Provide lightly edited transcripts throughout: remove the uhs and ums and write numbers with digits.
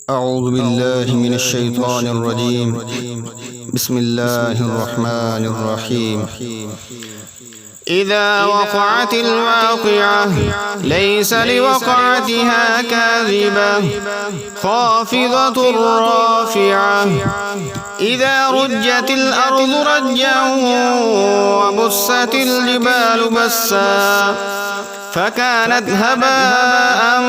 أعوذ بالله من الشيطان الرجيم. بسم الله الرحمن الرحيم. إذا وقعت الواقعة ليس لوقعتها كاذبة خافضة رافعة إذا رجت الأرض رجا وبست الجبال بسا فكانت هباء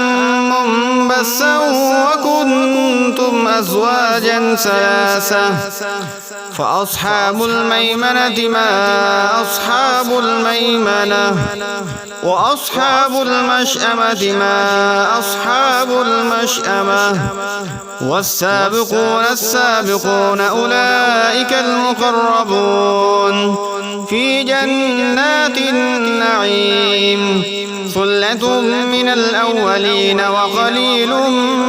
منبثا وكنتم أزواجا ثلاثة فأصحاب الميمنة ما أصحاب الميمنة وأصحاب المشأمة ما أصحاب المشأمة والسابقون السابقون أولئك المقربون في جنات النعيم ثلة من الأولين وقليل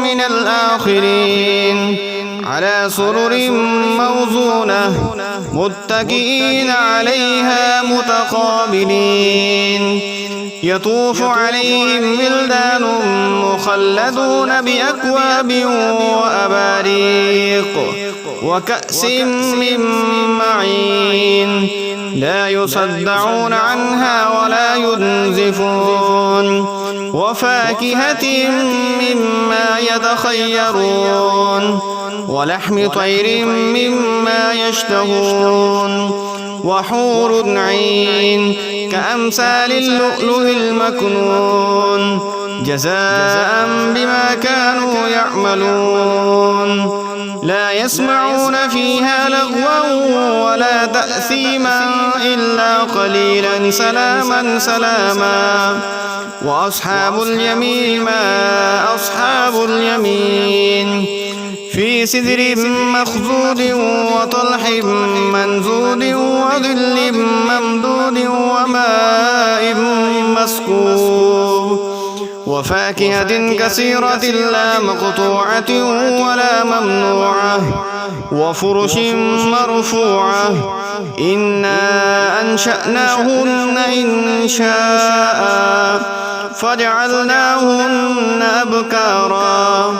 من الآخرين على سرر موزونة متكئين عليها متقابلين يطوف عليهم ولدان مخلدون بأكواب وأباريق وكأس من معين لا يصدعون عنها ولا ينزفون وفاكهة مما يتخيرون ولحم طير مما يشتهون وحور عين كأمثال اللؤلؤ المكنون جزاء بما كانوا يعملون لا يسمعون فيها لغوا ولا تأثيما إلا قليلا سلاما سلاما وأصحاب اليمين ما أصحاب اليمين في سدر مخضود وطلح منضود وظل ممدود وماء مسكوب وفاكهة كثيرة لا مقطوعة ولا ممنوعة وفرش مرفوعة إنا أنشأناهن إنشاء فجعلناهن أبكارا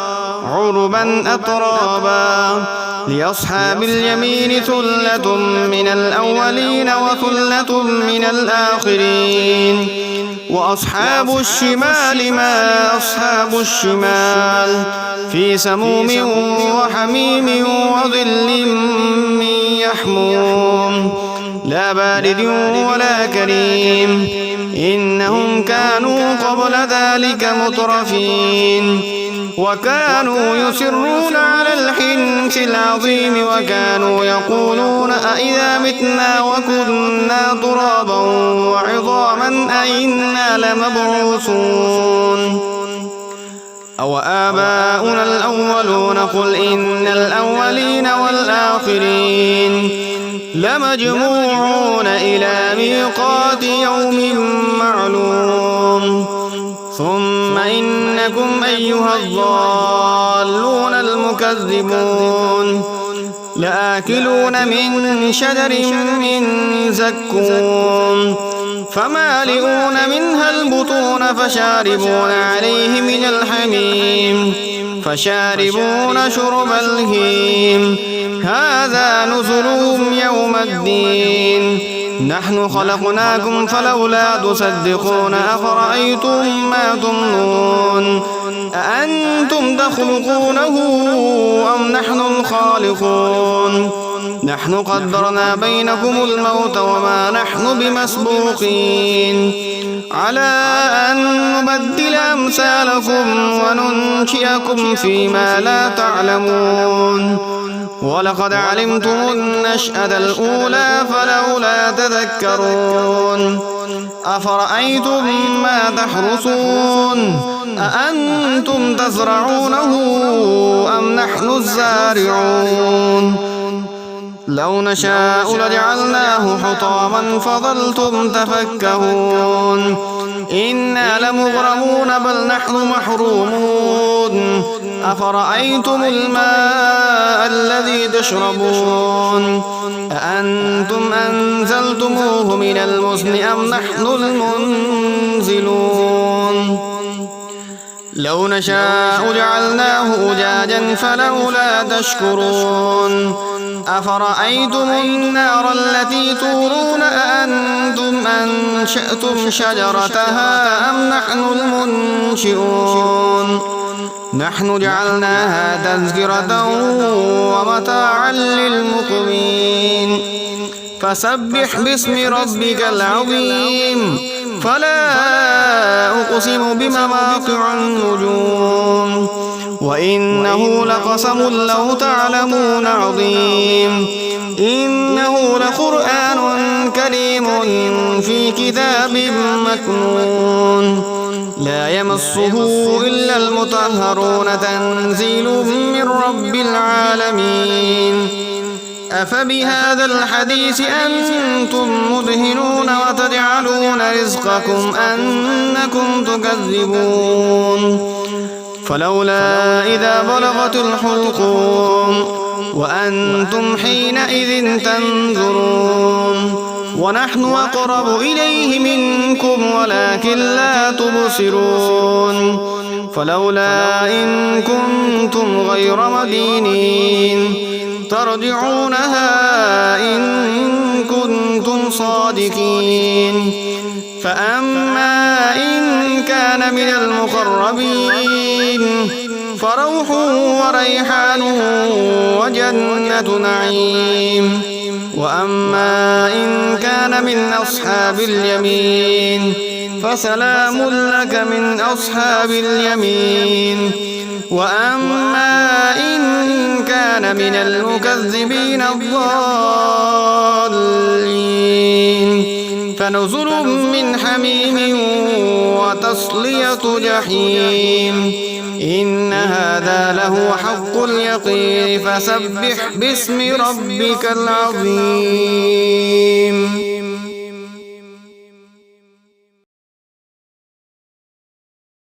عربا أترابا لأصحاب اليمين ثلة من الأولين وثلة من الآخرين وأصحاب الشمال ما أصحاب الشمال في سموم وحميم وظل من يحموم لا بارد ولا كريم إنهم كانوا قبل ذلك مترفين وكانوا يصرون على الحنث العظيم وكانوا يقولون أئذا متنا وكنا ترابا وعظاما أئنا لمبعوثون أو آباؤنا الأولون قل إن الأولين والآخرين لمجموعون إلى ميقات يوم معلوم ثم إنكم أيها الضالون المكذبون لآكلون من شجر من زكوم فمالئون منها البطون فشاربون عليه من الحميم فشاربون شرب الهيم هذا نزلهم يوم الدين نحن خلقناكم فلولا تصدقون أفرأيتم ما تمنون أأنتم تخلقونه أم نحن الخالقون نحن قدرنا بينكم الموت وما نحن بمسبوقين على أن نبدل أمثالكم وننشئكم فيما لا تعلمون ولقد علمتم النشأة الأولى فلولا تذكرون أفرأيتم ما تحرثون أأنتم تزرعونه أم نحن الزارعون لو نشاء لجعلناه حطاما فظلتم تفكهون إنا لمغرمون بل نحن محرومون أفرأيتم الماء الذي تشربون أأنتم أنزلتموه من المزن أم نحن المنزلون لو نشاء جعلناه أجاجا فلولا تشكرون أفرأيتم النار التي تورون أأنتم أنشأتم شجرتها أم نحن المنشئون نحن جعلناها تذكرة ومتاعا للمقوين فسبح باسم ربك العظيم فلا أقسم بمواقع النجوم وإنه لقسم لو تعلمون عظيم إنه لقرآن كريم في كتاب مكنون لا يمسه إلا المطهرون تنزيل من رب العالمين أفبهذا الحديث أنتم مدهنون وتجعلون رزقكم أنكم تكذبون فلولا إذا بلغت الحلقوم وأنتم حينئذ تنظرون ونحن أقرب إليه منكم ولكن لا تبصرون فلولا إن كنتم غير مدينين ترجعونها إن كنتم صادقين فأما إن كان من المقربين فروح وريحان وجنة نعيم وأما إن كان من أصحاب اليمين فسلام لك من أصحاب اليمين وأما إن كان من المكذبين الضالين فنزل من حميم وتصلية جحيم إن هذا لهو حق اليقين فسبح باسم ربك العظيم.